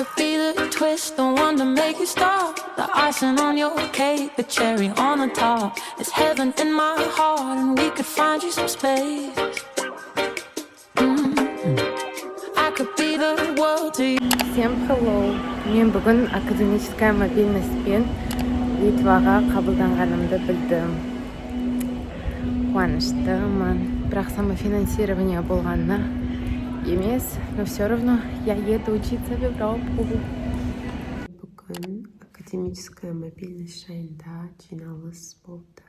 could be the twist, the one to make you stop. The icing on your cake, the cherry on the top. It's heaven in my heart, and we could find you some space. I could be the world to you. Всем hello. Мен бүгін академическая мобильностьпен Литваға қабылданғанымды білдім. Қуаныштымын. Бірақ самофинансирование болғанына емес, но все равно я еду учиться в Европу. Бүгін академическая мобильность жайында жиналыс болды.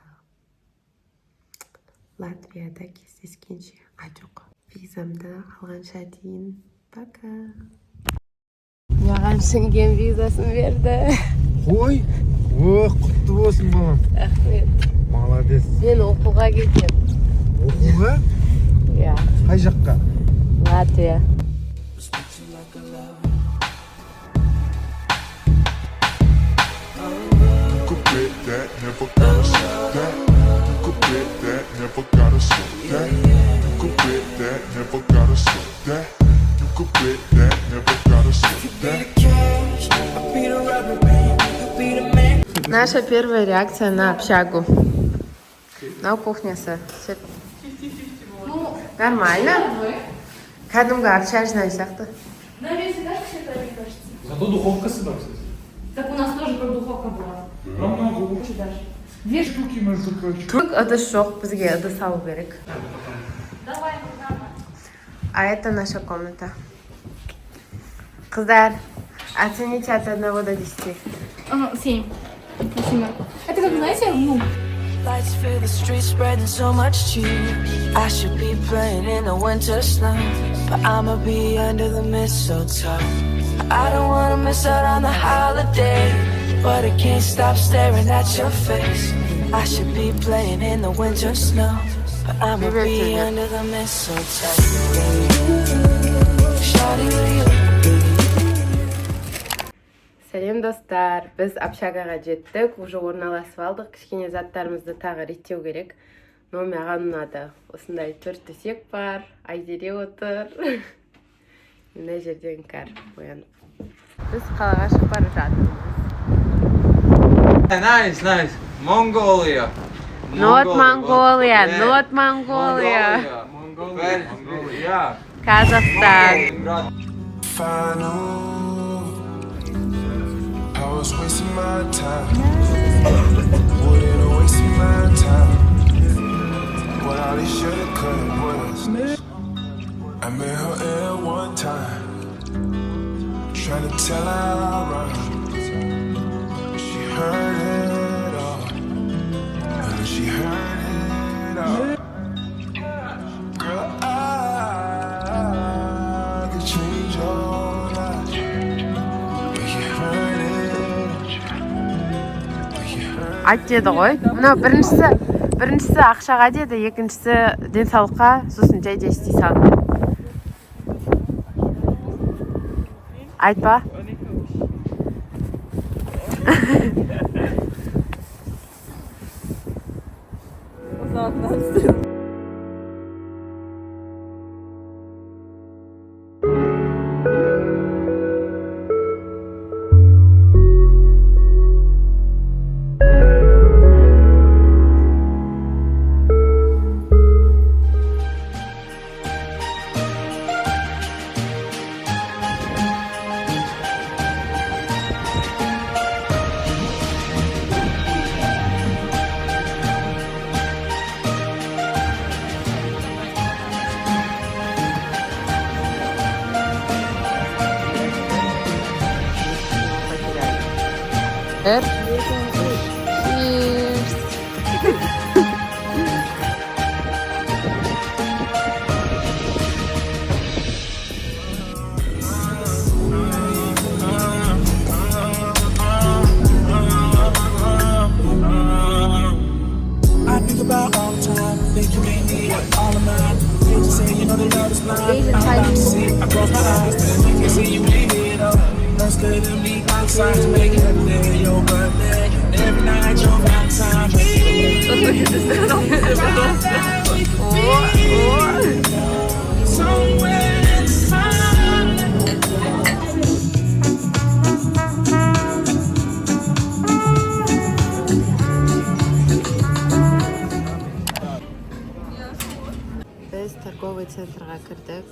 Латвияда кездескенше, жоқ, визамды алғанша дейін. Пока. Маған Шенген визасын берді. Ой, құтты болсын балам. Рахмет. Молодец. Мен оқуға кетем. Оқуға? Иә. Қай жаққа? Латвия. Наша первая реакция на общагу. На кухнясы. Нормально? Кәдімгі общажная сияқты. На весь этаж все-то, мне кажется. Зато духовка сюда, кстати. Так у нас тоже как духовка была. Намного Лучше даже. Две штуки. штуки, между прочим. Көк ыдыс жоқ, бізге ыдыс алу керек. Давай, давай. А это наша комната. Қыздар, оцените от 1 до 10. 7. Это как, знаете, ну... Lights fill the streets, spreading so much cheer. I should be playing in the winter snow, but I'ma be under the mistletoe. I don't wanna miss out on the holiday, but I can't stop staring at your face. I should be playing in the winter snow, but I'ma be under the mistletoe. Shawty, will you? Сәлем достар, біз общагаға жеттік, уже орналасып алдық, кішкене заттарымызды тағы реттеу керек. Но маған ұнады. Осындай 4 төсек бар, Айзере отыр. Мына жерден кәр қоянып. Біз қалаға шығып бара жатырмыз. Nice. Mongolia. Not Mongolia, not Mongolia. Mongolia. Казахстан. I was wasting my time. Wouldn't have wasted my time. What all this shoulda could was. I met her at one time. Trying to tell her I run. She heard it all. And she heard it all. Girl, I could change your life. But you heard it. Айт деді ғой. Мына біріншісі ақшаға деді, екіншісі денсаулыққа, сосын жай істей салды. Айтпа. Cheers. I think about all the time, think you made me all of mine. They just say, you know, the love is blind. I'm about to see, I close my eyes, then I can see you in it up. That's good to me, outside to make it every day, your birthday. Every night, your Valentine. Somewhere inside. торговый центрға кірдік.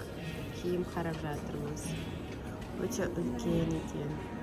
Киім қарап жатырмыз. Өте үлкен екен.